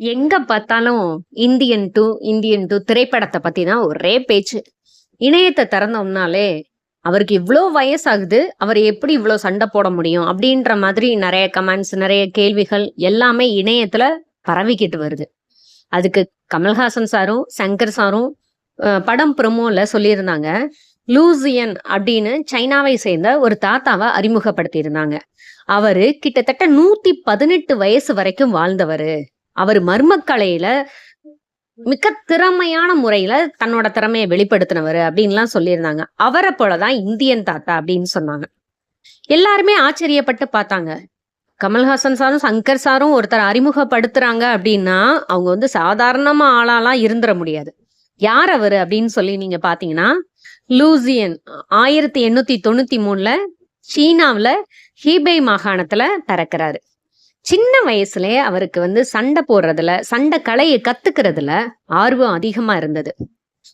எங்க பார்த்தாலும் Indian two திரைப்படத்த பத்தி தான் ஒரே பேச்சு. இணையத்த திறந்தோம்னாலே, அவருக்கு இவ்ளோ வயசாகுது. அவர் எப்படி இவ்ளோ சண்டை போட முடியும்? அப்படின்ற மாதிரி நெறைய கமெண்ட்ஸ், நெறைய கேள்விகள் எல்லாமே இணையத்துல பரவிக்கிட்டு வருது. அதுக்கு கமல்ஹாசன் சாரும், சங்கர் சாரும் படம் ப்ரோமோல சொல்லியிருந்தாங்க. லூசியன் அப்படின்னு சைனாவை சேர்ந்த ஒரு தாத்தாவ அறிமுகப்படுத்தியிருந்தாங்க. அவரு கிட்டத்தட்ட 118 வயசு வரைக்கும் வாழ்ந்தவரு. அவர் மர்மக்கலையில மிக திறமையான முறையில தன்னோட திறமையை வெளிப்படுத்தினவர் அப்படின்லாம் சொல்லியிருந்தாங்க. அவரை போலதான் இந்தியன் தாத்தா அப்படின்னு சொன்னாங்க. எல்லாருமே ஆச்சரியப்பட்டு பார்த்தாங்க. கமல்ஹாசன் சாரும் சங்கர் சாரும் ஒருத்தர் அறிமுகப்படுத்துறாங்க அப்படின்னா அவங்க வந்து சாதாரணமா ஆளாலாம் இருந்துட முடியாது. யார் அவரு அப்படின்னு சொல்லி நீங்க பாத்தீங்கன்னா, லூசியன் 1893ல சீனாவுல ஹீபை மாகாணத்துல பிறக்கிறாரு. சின்ன வயசுலயே அவருக்கு வந்து சண்டை போடுறதுல, சண்டை கலையை கத்துக்கிறதுல ஆர்வம் அதிகமா இருந்தது.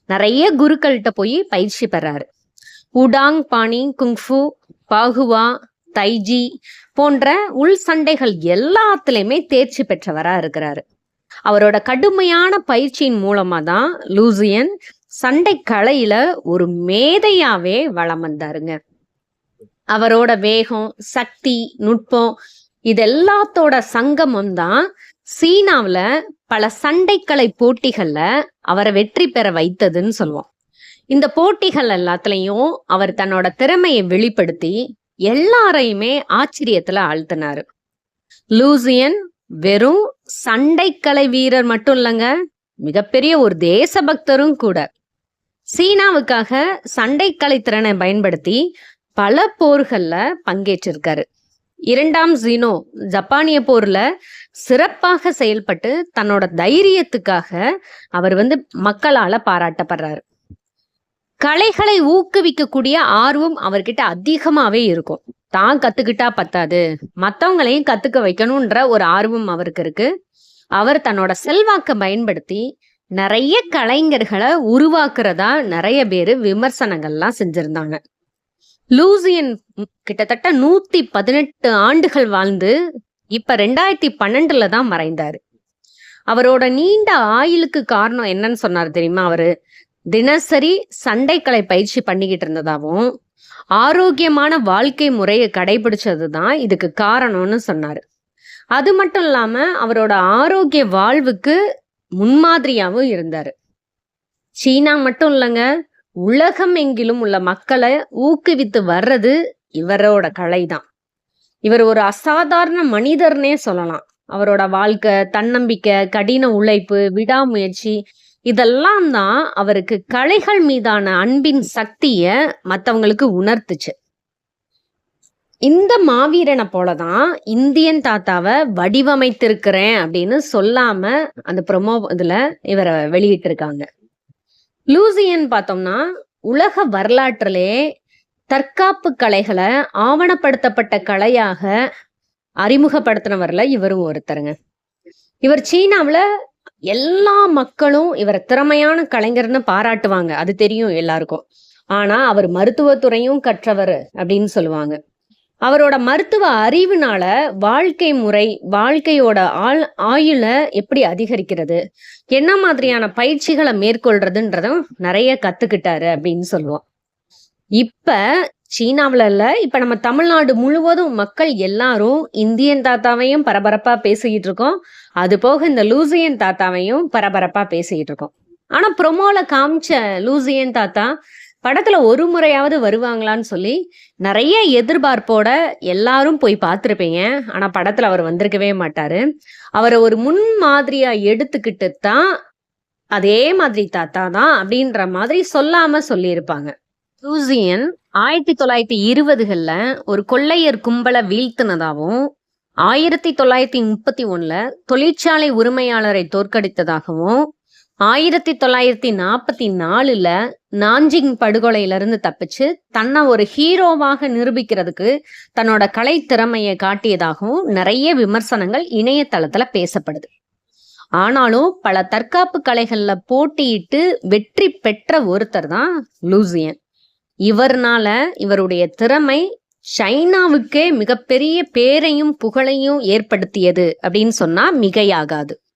நிறைய குருக்கள்கிட்ட போய் பயிற்சி பெறாரு. உடாங் பாணி, குங்ஃபு, பாகுவா, தைஜி போன்ற உள் சண்டைகள் எல்லாத்துலயுமே தேர்ச்சி பெற்றவரா இருக்கிறாரு. அவரோட கடுமையான பயிற்சியின் மூலமா தான் லூசியன் சண்டை கலையில ஒரு மேதையாவே வலம் வந்தாருங்க. அவரோட வேகம், சக்தி, நுட்பம் இதெல்லாத்தோட சங்கமம் தான் சீனாவுல பல சண்டைக்கலை போட்டிகள்ல அவரை வெற்றி பெற வைத்ததுன்னு சொல்லுவோம். இந்த போட்டிகள் எல்லாத்துலயும் அவர் தன்னோட திறமையை வெளிப்படுத்தி எல்லாரையுமே ஆச்சரியத்துல ஆழ்த்தினாரு. லூசியன் வெறும் சண்டைக்கலை வீரர் மட்டும் இல்லைங்க, மிகப்பெரிய ஒரு தேசபக்தரும் கூட. சீனாவுக்காக சண்டைக்கலை திறனை பயன்படுத்தி பல போர்கள்ல பங்கேற்றிருக்காரு. 2ஆம் ஜீனோ ஜப்பானிய போர்ல சிறப்பாக செயல்பட்டு தன்னோட தைரியத்துக்காக அவர் வந்து மக்களால பாராட்டப்படுறாரு. கலைகளை ஊக்குவிக்கக்கூடிய ஆர்வம் அவர்கிட்ட அதிகமாவே இருக்கும். தான் கத்துக்கிட்டா பத்தாது, மத்தவங்களையும் கத்துக்க வைக்கணும்ன்ற ஒரு ஆர்வம் அவருக்கு இருக்கு. அவர் தன்னோட செல்வாக்க பயன்படுத்தி நிறைய கலைஞர்களை உருவாக்குறதா நிறைய பேரு விமர்சனங்கள்லாம் செஞ்சிருந்தாங்க. லூசியன் கிட்டத்தட்ட 118 ஆண்டுகள் வாழ்ந்து இப்ப 2012ல தான் மறைந்தாரு. அவரோட நீண்ட ஆயுளுக்கு காரணம் என்னன்னு சொன்னாரு தெரியுமா? அவரு தினசரி சண்டைக்கலை பயிற்சி பண்ணிக்கிட்டு இருந்ததாவும் ஆரோக்கியமான வாழ்க்கை முறையை கடைபிடிச்சதுதான் இதுக்கு காரணம்னு சொன்னாரு. அது மட்டும் இல்லாம அவரோட ஆரோக்கிய வாழ்வுக்கு முன்மாதிரியாவும் இருந்தாரு. சீனா மட்டும் இல்லைங்க, உலகம் எங்கிலும் உள்ள மக்களை ஊக்குவித்து வர்றது இவரோட கலை தான். இவர் ஒரு அசாதாரண மனிதர்னே சொல்லலாம். அவரோட வாழ்க்கை, தன்னம்பிக்கை, கடின உழைப்பு, விடாமுயற்சி இதெல்லாம் தான் அவருக்கு கலைகள் மீதான அன்பின் சக்திய மத்தவங்களுக்கு உணர்த்துச்சு. இந்த மாவீரனை போலதான் இந்தியன் தாத்தாவை வடிவமைத்திருக்கிறேன் அப்படின்னு சொல்லாம அந்த ப்ரோமோ இதுல இவரை வெளியிட்டிருக்காங்க. லூசியன் பார்த்தோம்னா உலக வரலாற்றிலே தற்காப்பு கலைகளை ஆவணப்படுத்தப்பட்ட கலையாக அறிமுகப்படுத்தினவர்ல இவரும் ஒருத்தருங்க. இவர் சீனாவுல எல்லா மக்களும் இவரை திறமையான கலைஞர்னு பாராட்டுவாங்க, அது தெரியும் எல்லாருக்கும். ஆனா அவர் மருத்துவத்துறையும் கற்றவர் அப்படின்னு சொல்லுவாங்க. அவரோட மருத்துவ அறிவுனால வாழ்க்கை முறை, வாழ்க்கையோட ஆயுள எப்படி அதிகரிக்கிறது, என்ன மாதிரியான பயிற்சிகளை மேற்கொள்றதுன்றதும் நிறைய கத்துக்கிட்டாரு அப்படின்னு சொல்லுவோம். இப்ப சீனாவுல இல்ல, இப்ப நம்ம தமிழ்நாடு முழுவதும் மக்கள் எல்லாரும் இந்தியன் தாத்தாவையும் பரபரப்பா பேசிக்கிட்டு இருக்கோம். அது போக இந்த லூசியன் தாத்தாவையும் பரபரப்பா பேசிக்கிட்டு இருக்கோம். ஆனா ப்ரோமோல காமிச்ச லூசியன் தாத்தா படத்துல ஒரு முறையாவது வருவாங்களான்னு சொல்லி நிறைய எதிர்பார்ப்போட எல்லாரும் போய் பார்த்திருப்பீங்க. ஆனா படத்துல அவர் வந்திருக்கவே மாட்டாரு. அவரை ஒரு முன் மாதிரியா எடுத்துக்கிட்டு தான் அதே மாதிரி தாத்தா தான் அப்படின்ற மாதிரி சொல்லாம சொல்லியிருப்பாங்க. லூசியன் 1920கள்ல ஒரு கொள்ளையர் கும்பலை வீழ்த்தினதாகவும் 1931ல தொழிற்சாலை உரிமையாளரை தோற்கடித்ததாகவும் 1944ல நாஞ்சிங் படுகொலையிலிருந்து தப்பிச்சு தன்னை ஒரு ஹீரோவாக நிரூபிக்கிறதுக்கு தன்னோட கலை திறமையை காட்டியதாகவும் நிறைய விமர்சனங்கள் இணையதளத்துல பேசப்படுது. ஆனாலும் பல தற்காப்பு கலைகள்ல போட்டியிட்டு வெற்றி பெற்ற ஒருத்தர் தான் லூசியன். இவர்னால இவருடைய திறமை சைனாவுக்கே மிகப்பெரிய பேரையும் புகழையும் ஏற்படுத்தியது அப்படின்னு சொன்னா மிகையாகாது.